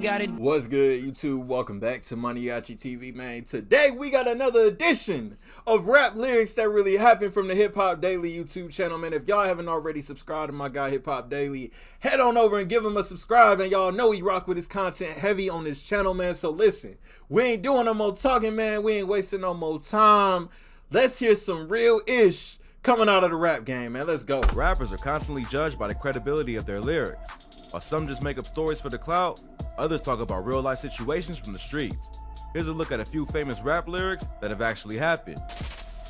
got it. What's good, YouTube? Welcome back to MANIACITV, man. Today we got another edition of rap lyrics that really happened from the Hip Hop Daily YouTube channel, man. If y'all haven't already subscribed to my guy Hip Hop Daily, head on over and give him a subscribe. And y'all know he rock with his content heavy on this channel, man. So listen, we ain't doing no more talking, man. We ain't wasting no more time. Let's hear some real ish coming out of the rap game, man. Let's go. Rappers are constantly judged by the credibility of their lyrics. While some just make up stories for the clout, others talk about real life situations from the streets. Here's a look at a few famous rap lyrics that have actually happened.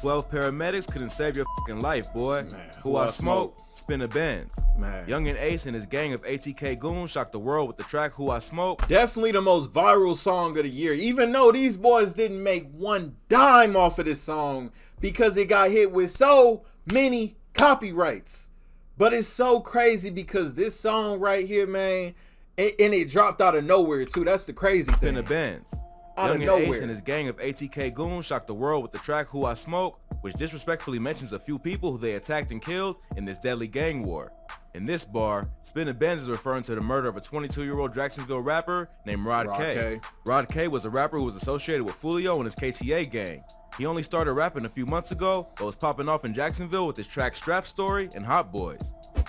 12 paramedics couldn't save your fucking life, boy. Man, Who I smoke? Spinabenz. Man. Young and Ace and his gang of ATK goons shocked the world with the track Who I Smoke. Definitely the most viral song of the year, even though these boys didn't make one dime off of this song because it got hit with so many copyrights. But it's so crazy because this song right here, man, and it dropped out of nowhere too. That's the crazy thing. Spinabenz. Out of Young and nowhere. Ace and his gang of ATK goons shocked the world with the track Who I Smoke, which disrespectfully mentions a few people who they attacked and killed in this deadly gang war. In this bar, Spinabenz is referring to the murder of a 22-year-old Jacksonville rapper named Rod K. Rod K was a rapper who was associated with Fulio and his KTA gang. He only started rapping a few months ago, but was popping off in Jacksonville with his track Strap Story and Hot Boys.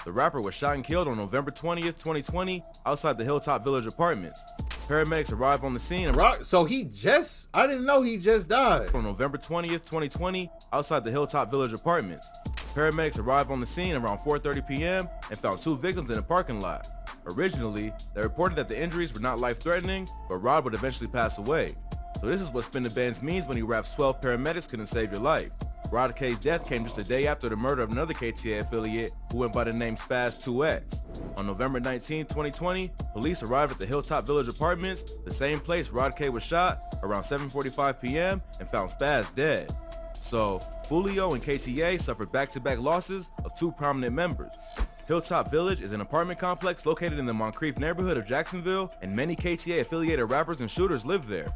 The rapper was shot and killed on November 20th, 2020, outside the Hilltop Village apartments. Paramedics arrived on the scene. So I didn't know he just died. On November 20th, 2020, outside the Hilltop Village apartments. Paramedics arrived on the scene around 4:30 p.m. and found two victims in a parking lot. Originally, they reported that the injuries were not life-threatening, but Rod would eventually pass away. So this is what Spinabenz means when he raps 12 paramedics couldn't save your life. Rod K's death came just a day after the murder of another KTA affiliate who went by the name Spaz2X. On November 19, 2020, police arrived at the Hilltop Village apartments, the same place Rod K was shot, around 7:45 p.m. and found Spaz dead. So, Fulio and KTA suffered back-to-back losses of two prominent members. Hilltop Village is an apartment complex located in the Moncrief neighborhood of Jacksonville, and many KTA affiliated rappers and shooters live there.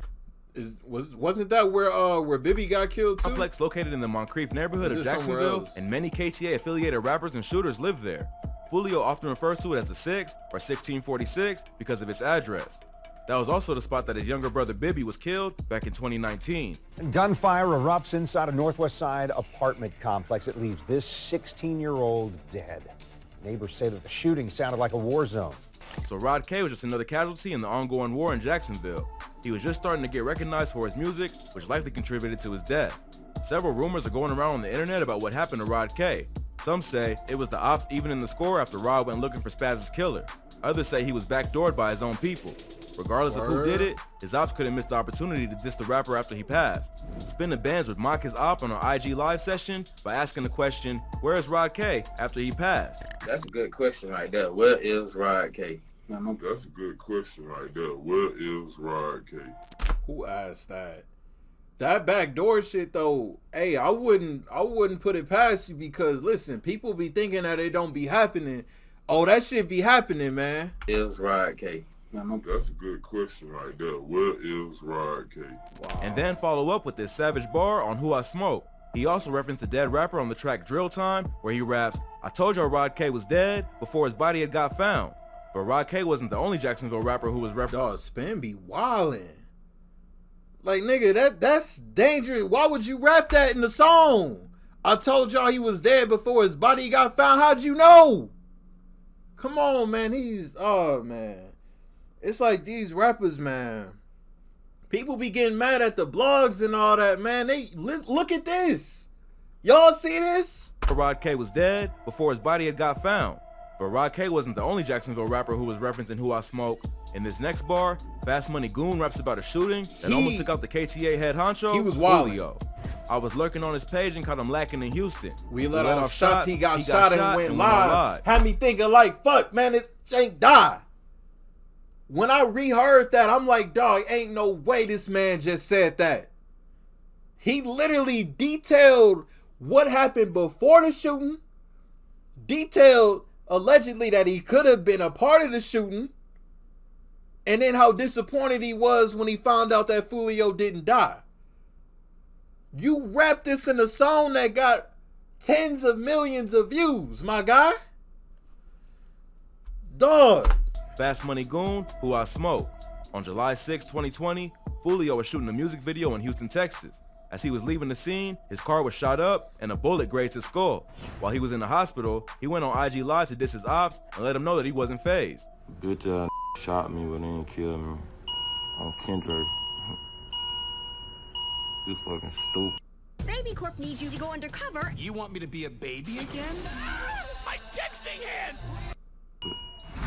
Wasn't that where Bibby got killed too? Complex located in the Moncrief neighborhood of Jacksonville, and many KTA affiliated rappers and shooters live there. Fulio often refers to it as the 6 or 1646 because of its address. That was also the spot that his younger brother Bibby was killed back in 2019. Gunfire erupts inside a Northwest Side apartment complex. It leaves this 16-year-old dead. Neighbors say that the shooting sounded like a war zone. So Rod K was just another casualty in the ongoing war in Jacksonville. He was just starting to get recognized for his music, which likely contributed to his death. Several rumors are going around on the internet about what happened to Rod K. Some say it was the ops even in the score after Rod went looking for Spaz's killer. Others say he was backdoored by his own people. Regardless of who did it, his ops couldn't miss the opportunity to diss the rapper after he passed. Spinabenz would mock his op on an IG live session by asking the question, "Where is Rod K?" after he passed. That's a good question right there. Where is Rod K? That's a good question right there. Where is Rod K? Who asked that? That backdoor shit though, hey, I wouldn't put it past you because listen, people be thinking that it don't be happening. Oh, that shit be happening, man. Is Rod K? That's a good question right there. Where is Rod K? Wow. And then follow up with this savage bar on Who I Smoke. He also referenced the dead rapper on the track Drill Time, where he raps, "I told y'all Rod K was dead before his body had got found." But Rod K wasn't the only Jacksonville rapper who was referenced. Dog, Spin be wildin'. Like, nigga, that's dangerous. Why would you rap that in the song? I told y'all he was dead before his body got found. How'd you know? Come on, man. Oh, man. It's like these rappers, man. People be getting mad at the blogs and all that, man. Look at this. Y'all see this? Rod K was dead before his body had got found. But Rod K wasn't the only Jacksonville rapper who was referencing Who I Smoke. In this next bar, Fast Money Goon raps about a shooting that almost took out the KTA head honcho, He was wild. Julio. I was lurking on his page and caught him lacking in Houston. We let off shots, he got shot and went live. Had me thinking like, fuck, man, this ain't die. When I reheard that, I'm like, dog, ain't no way this man just said that. He literally detailed what happened before the shooting, detailed allegedly that he could have been a part of the shooting, and then how disappointed he was when he found out that Fulio didn't die. You wrapped this in a song that got tens of millions of views, my guy. Dog. Fast Money Goon, Who I Smoke. On July 6, 2020, Fulio was shooting a music video in Houston, Texas. As he was leaving the scene, his car was shot up and a bullet grazed his skull. While he was in the hospital, he went on IG Live to diss his ops and let him know that he wasn't fazed. Bitch shot me, but they didn't kill me. I'm Kendrick. You fucking stupid. Baby Corp needs you to go undercover. You want me to be a baby again? My texting hand!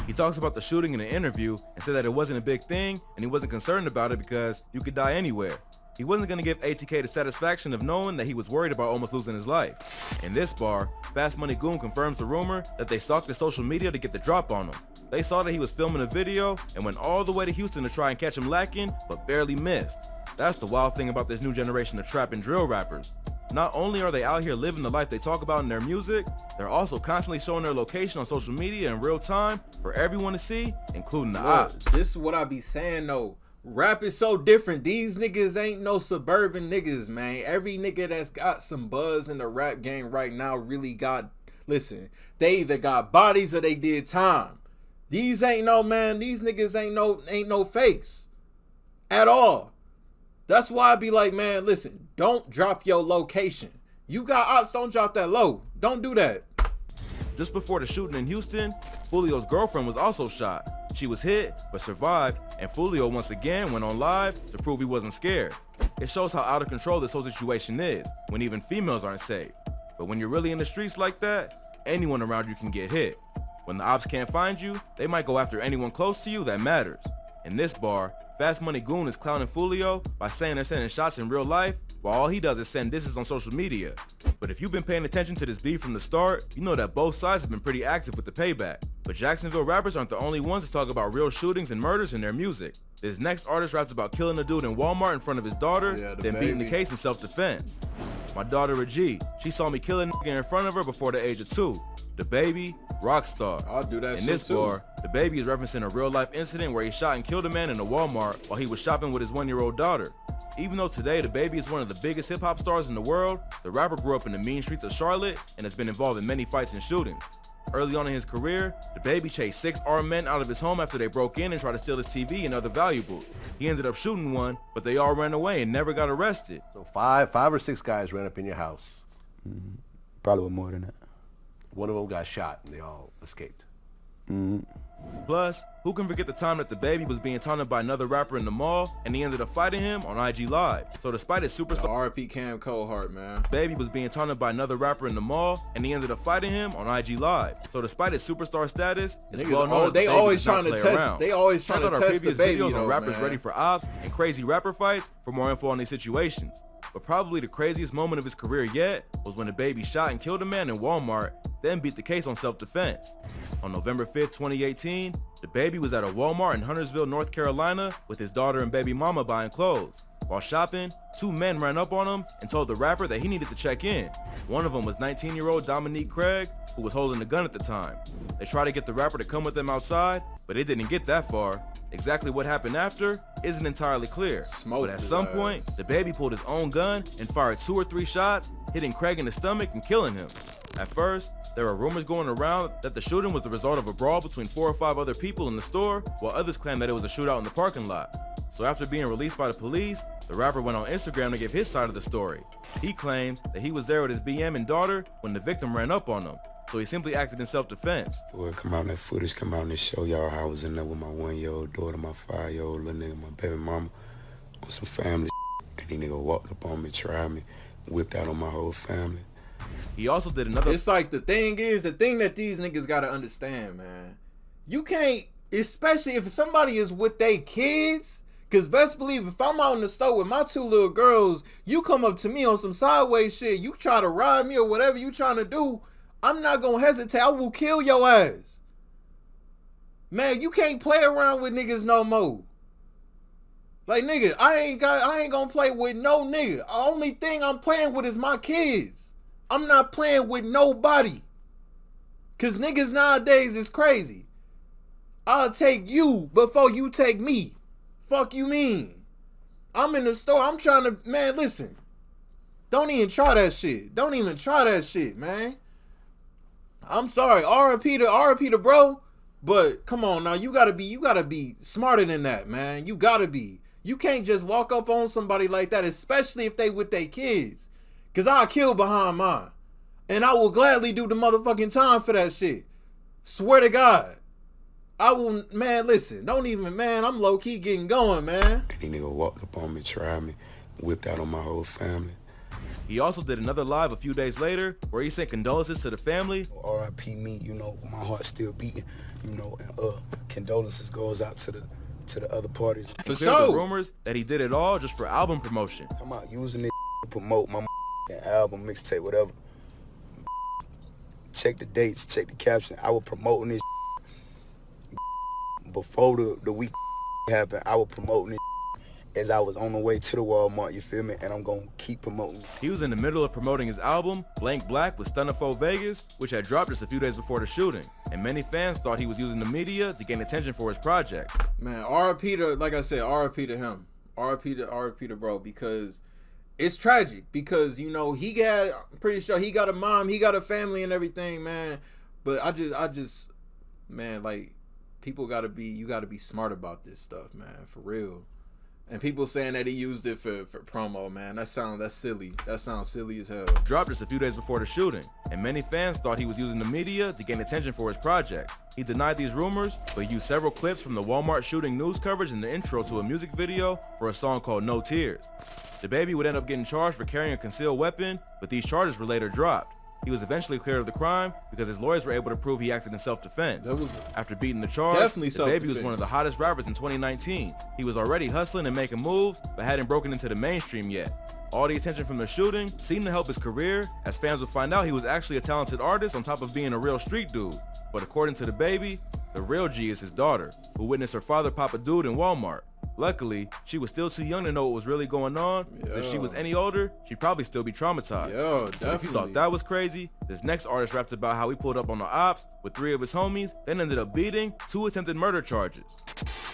He talks about the shooting in an interview and said that it wasn't a big thing and he wasn't concerned about it because you could die anywhere. He wasn't going to give ATK the satisfaction of knowing that he was worried about almost losing his life. In this bar, Fast Money Goon confirms the rumor that they stalked his social media to get the drop on him. They saw that he was filming a video and went all the way to Houston to try and catch him lacking, but barely missed. That's the wild thing about this new generation of trap and drill rappers. Not only are they out here living the life they talk about in their music, they're also constantly showing their location on social media in real time for everyone to see, including the ops. This is what I be saying though. Rap is so different. These niggas ain't no suburban niggas, man. Every nigga that's got some buzz in the rap game right now really got, listen, they either got bodies or they did time. These ain't no, man, these niggas ain't no fakes at all. That's why I be like, man, listen, don't drop your location. You got ops, don't drop that low. Don't do that. Just before the shooting in Houston, Fulio's girlfriend was also shot. She was hit, but survived, and Fulio once again went on live to prove he wasn't scared. It shows how out of control this whole situation is, when even females aren't safe. But when you're really in the streets like that, anyone around you can get hit. When the ops can't find you, they might go after anyone close to you that matters. In this bar, Fast Money Goon is clowning Fulio by saying they're sending shots in real life, while all he does is send disses on social media. But if you've been paying attention to this beef from the start, you know that both sides have been pretty active with the payback. But Jacksonville rappers aren't the only ones to talk about real shootings and murders in their music. This next artist raps about killing a dude in Walmart in front of his daughter, then beating the case in self-defense. My daughter a G, she saw me kill a nigga in front of her before the age of 2. DaBaby, Rockstar. I'll do that in this too. bar, DaBaby is referencing a real-life incident where he shot and killed a man in a Walmart while he was shopping with his 1-year-old daughter. Even though today DaBaby is one of the biggest hip-hop stars in the world, the rapper grew up in the mean streets of Charlotte and has been involved in many fights and shootings. Early on in his career, DaBaby chased 6 armed men out of his home after they broke in and tried to steal his TV and other valuables. He ended up shooting one, but they all ran away and never got arrested. So five or six guys ran up in your house. Probably more than that. One of them got shot and they all escaped. Plus, who can forget the time that DaBaby was being taunted by another rapper in the mall and he ended up fighting him on IG Live. So despite his superstar RP Cam Cohart, man. Baby was being taunted by another rapper in the mall and he ended up fighting him on IG Live. So despite his superstar status, it's well known that they DaBaby always does not trying to play test. around. They always trying Check to out our test previous the baby videos though, on rappers man. ready for ops and crazy rapper fights for more info on these situations. But probably the craziest moment of his career yet was when DaBaby shot and killed a man in Walmart, then beat the case on self-defense. On November 5th, 2018, DaBaby was at a Walmart in Huntersville, North Carolina with his daughter and baby mama buying clothes. While shopping, 2 men ran up on him and told the rapper that he needed to check in. One of them was 19-year-old Dominique Craig, who was holding a gun at the time. They tried to get the rapper to come with them outside, but it didn't get that far. Exactly what happened after isn't entirely clear. But at some point, DaBaby pulled his own gun and fired 2 or 3 shots, hitting Craig in the stomach and killing him. At first, there were rumors going around that the shooting was the result of a brawl between 4 or 5 other people in the store, while others claimed that it was a shootout in the parking lot. So after being released by the police, the rapper went on Instagram to give his side of the story. He claims that he was there with his BM and daughter when the victim ran up on him, so he simply acted in self-defense. Boy, come out that footage, come out and show y'all how I was in there with my 1-year-old daughter, my 5-year-old little nigga, my baby mama, on some family and these nigga walked up on me, tried me, whipped out on my whole family. He also did another. It's like the thing that these niggas gotta understand, man. You can't, especially if somebody is with their kids, cause best believe if I'm out in the store with my 2 little girls, you come up to me on some sideways shit, you try to ride me or whatever you trying to do, I'm not gonna hesitate. I will kill your ass. Man, you can't play around with niggas no more. Like, nigga, I ain't gonna play with no nigga. The only thing I'm playing with is my kids. I'm not playing with nobody. Cause niggas nowadays is crazy. I'll take you before you take me. Fuck you mean? I'm in the store. I'm trying to, man, listen. Don't even try that shit. Don't even try that shit, man. I'm sorry. RIP to bro. But come on now, you gotta be smarter than that, man. You gotta be. You can't just walk up on somebody like that, especially if they with their kids. Cause I'll kill behind mine. And I will gladly do the motherfucking time for that shit. Swear to God. I will, man, listen, don't even, man, I'm low-key getting going, man. Any nigga walked up on me, tried me, whipped out on my whole family. He also did another live a few days later where he sent condolences to the family. R.I.P. me, you know, my heart's still beating, you know, and condolences goes out to the other parties. For sure. The rumors that he did it all just for album promotion. I'm out using it to promote my album, mixtape, whatever. Check the dates, check the caption. I was promoting this before the week happened. I was promoting this as I was on the way to the Walmart, you feel me? And I'm gonna keep promoting. He was in the middle of promoting his album, Blank Black with Stunnerfo Vegas, which had dropped just a few days before the shooting. And many fans thought he was using the media to gain attention for his project. Man, R.I.P. to, like I said, R.I.P. to him. R.I.P. to bro, because it's tragic. Because, you know, I'm pretty sure he got a mom, he got a family and everything, man. But I just, man, like, you gotta be smart about this stuff, man, for real. And people saying that he used it for promo, man. That's silly. That sounds silly as hell. Dropped just a few days before the shooting, and many fans thought he was using the media to gain attention for his project. He denied these rumors, but used several clips from the Walmart shooting news coverage in the intro to a music video for a song called No Tears. DaBaby would end up getting charged for carrying a concealed weapon, but these charges were later dropped. He was eventually cleared of the crime because his lawyers were able to prove he acted in self-defense. After beating the charge, DaBaby was one of the hottest rappers in 2019. He was already hustling and making moves, but hadn't broken into the mainstream yet. All the attention from the shooting seemed to help his career, as fans would find out he was actually a talented artist on top of being a real street dude. But according to DaBaby, the real G is his daughter, who witnessed her father pop a dude in Walmart. Luckily, she was still too young to know what was really going on, so if she was any older, she'd probably still be traumatized. Definitely. If you thought that was crazy, this next artist rapped about how he pulled up on the ops with 3 of his homies, then ended up beating 2 attempted murder charges.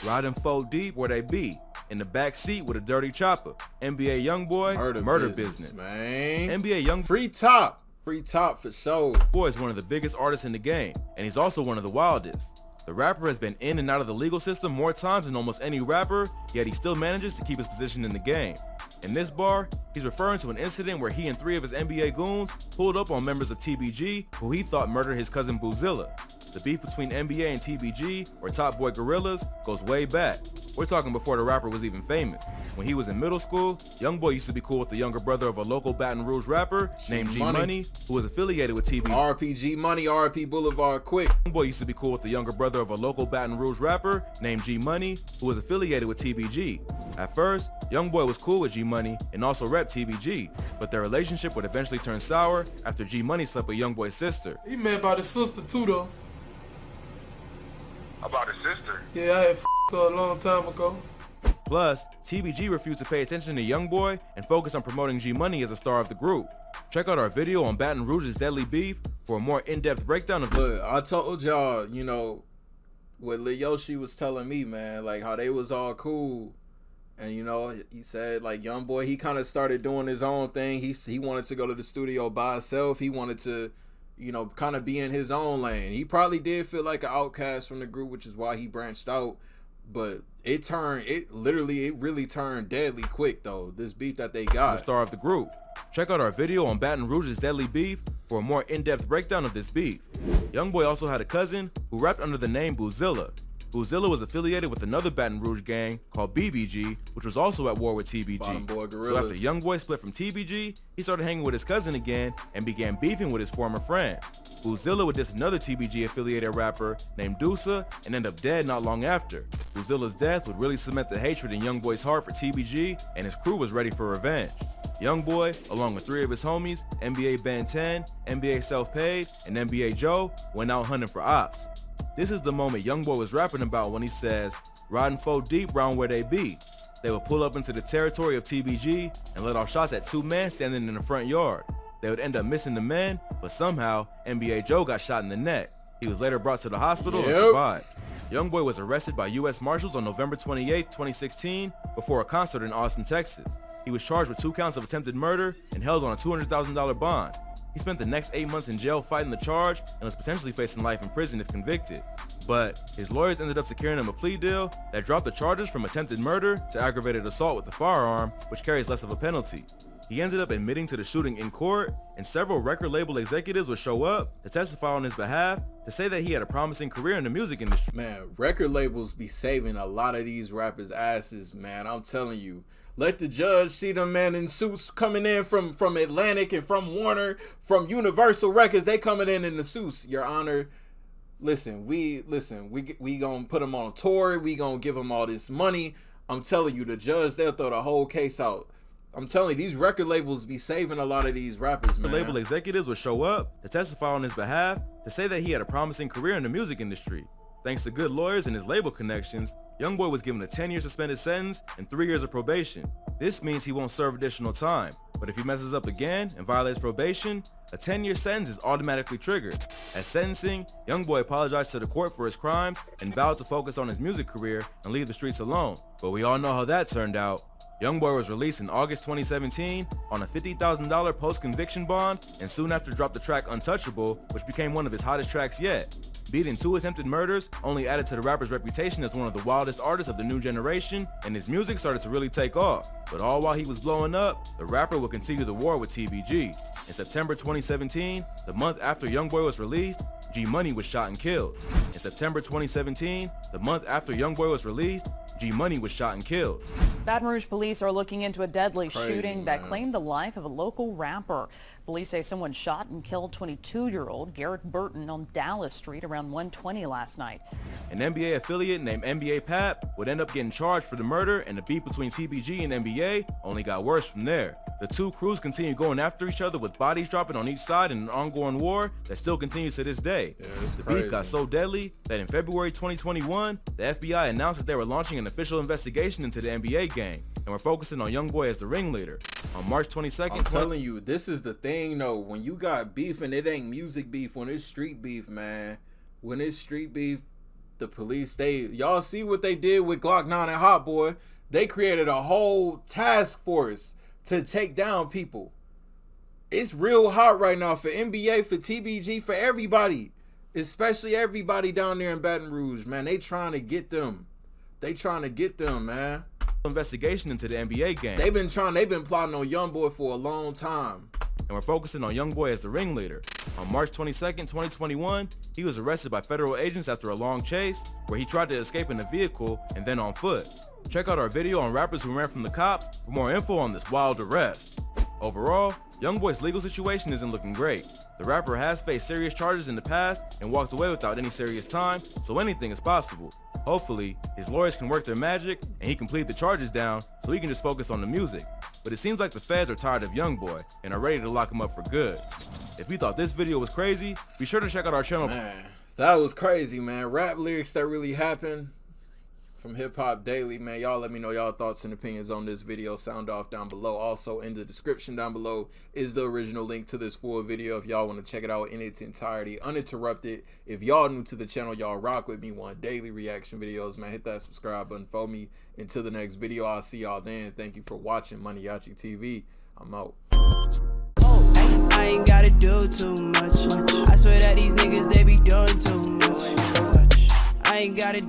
Riding 4 deep where they be, in the back seat with a dirty chopper. NBA Youngboy, murder business. Man. NBA Young Free top for sure. Boy is one of the biggest artists in the game, and he's also one of the wildest. The rapper has been in and out of the legal system more times than almost any rapper, yet he still manages to keep his position in the game. In this bar, he's referring to an incident where he and 3 of his NBA goons pulled up on members of TBG who he thought murdered his cousin Boozilla. The beef between NBA and TBG, or Top Boy Gorillas, goes way back. We're talking before the rapper was even famous. When he was in middle school, Youngboy used to be cool with the younger brother of a local Baton Rouge rapper named G Money, who was affiliated with TBG. RPG Money, RP Boulevard Quick. Youngboy used to be cool with the younger brother of a local Baton Rouge rapper named G Money, who was affiliated with TBG. At first, Youngboy was cool with G Money and also repped TBG, but their relationship would eventually turn sour after G Money slept with Youngboy's sister. He mad about his sister too, though. About his sister? Yeah, I had her a long time ago. Plus, TBG refused to pay attention to Youngboy and focus on promoting G Money as a star of the group. Check out our video on Baton Rouge's deadly beef for a more in-depth breakdown of this. Look, I told y'all, you know, what Lil Yoshi was telling me, man, like how they was all cool. And, you know, he said, like, Youngboy, he kind of started doing his own thing. He wanted to go to the studio by himself. He wanted to, you know, kind of be in his own lane. He probably did feel like an outcast from the group, which is why he branched out. But it really turned deadly quick, though, this beef that they got. The star of the group. Check out our video on Baton Rouge's deadly beef for a more in-depth breakdown of this beef. Youngboy also had a cousin who rapped under the name Boozilla. Boozilla was affiliated with another Baton Rouge gang called BBG, which was also at war with TBG. So after Youngboy split from TBG, he started hanging with his cousin again and began beefing with his former friend. Boozilla would diss another TBG affiliated rapper named Dusa and end up dead not long after. Boozilla's death would really cement the hatred in Youngboy's heart for TBG, and his crew was ready for revenge. Youngboy, along with 3 of his homies, NBA Ben 10, NBA Self-Paid, and NBA Joe, went out hunting for ops. This is the moment Youngboy was rapping about when he says, riding 4 deep round where they be. They would pull up into the territory of TBG and let off shots at 2 men standing in the front yard. They would end up missing the men, but somehow NBA Joe got shot in the neck. He was later brought to the hospital and survived. Youngboy was arrested by U.S. Marshals on November 28, 2016 before a concert in Austin, Texas. He was charged with 2 counts of attempted murder and held on a $200,000 bond. He spent the next 8 months in jail fighting the charge and was potentially facing life in prison if convicted. But his lawyers ended up securing him a plea deal that dropped the charges from attempted murder to aggravated assault with the firearm, which carries less of a penalty. He ended up admitting to the shooting in court, and several record label executives would show up to testify on his behalf to say that he had a promising career in the music industry. Man, record labels be saving a lot of these rappers' asses, man. I'm telling you. Let the judge see them, man, in suits coming in from Atlantic and from Warner, from Universal Records. They coming in the suits, Your Honor. Listen, we gonna put them on tour. We gonna give them all this money. I'm telling you, the judge, they'll throw the whole case out. I'm telling you, these record labels be saving a lot of these rappers, man. The label executives would show up to testify on his behalf to say that he had a promising career in the music industry. Thanks to good lawyers and his label connections, Youngboy was given a 10-year suspended sentence and 3 years of probation. This means he won't serve additional time, but if he messes up again and violates probation, a 10-year sentence is automatically triggered. At sentencing, Youngboy apologized to the court for his crimes and vowed to focus on his music career and leave the streets alone. But we all know how that turned out. Youngboy was released in August 2017 on a $50,000 post-conviction bond and soon after dropped the track Untouchable, which became one of his hottest tracks yet. Beating 2 attempted murders only added to the rapper's reputation as one of the wildest artists of the new generation, and his music started to really take off. But all while he was blowing up, the rapper would continue the war with TBG. In September 2017, the month after Youngboy was released, G-Money was shot and killed. In September 2017, the month after Youngboy was released, G-Money was shot and killed. Baton Rouge police are looking into a deadly shooting that claimed the life of a local rapper. Police say someone shot and killed 22-year-old Garrett Burton on Dallas Street around 1:20 last night. An NBA affiliate named NBA Pap would end up getting charged for the murder, and the beef between TBG and NBA only got worse from there. The two crews continued going after each other with bodies dropping on each side in an ongoing war that still continues to this day. The beef got so deadly that in February 2021, the FBI announced that they were launching an official investigation into the NBA gang, and were focusing on Youngboy as the ringleader. On March 22nd, I'm telling you, this is the thing though, when you got beef and it ain't music beef, when it's street beef, man, when it's street beef, the police, y'all see what they did with Glock 9 and Hot Boy. They created a whole task force to take down people. It's real hot right now for NBA, for TBG, for everybody, especially everybody down there in Baton Rouge, man. They trying to get them. They trying to get them, man. Investigation into the NBA gang. They've been plotting on Youngboy for a long time. And we're focusing on Youngboy as the ringleader. On March 22nd, 2021, he was arrested by federal agents after a long chase where he tried to escape in a vehicle and then on foot. Check out our video on rappers who ran from the cops for more info on this wild arrest. Overall, Youngboy's legal situation isn't looking great. The rapper has faced serious charges in the past and walked away without any serious time, so anything is possible. Hopefully, his lawyers can work their magic and he can plead the charges down so he can just focus on the music. But it seems like the feds are tired of Youngboy and are ready to lock him up for good. If you thought this video was crazy, be sure to check out our channel. Man, that was crazy, man. Rap lyrics that really happened from Hip Hop Daily, man. Y'all let me know y'all thoughts and opinions on this video. Sound off down below. Also in the description down below is the original link to this full video if y'all want to check it out in its entirety uninterrupted. If y'all new to the channel, y'all rock with me, want daily reaction videos, man, hit that subscribe button for me. Until the next video, I'll see y'all then. Thank you for watching MANIACITV. I'm out. I ain't gotta do too much. I swear that these niggas, they be doing too much. I ain't gotta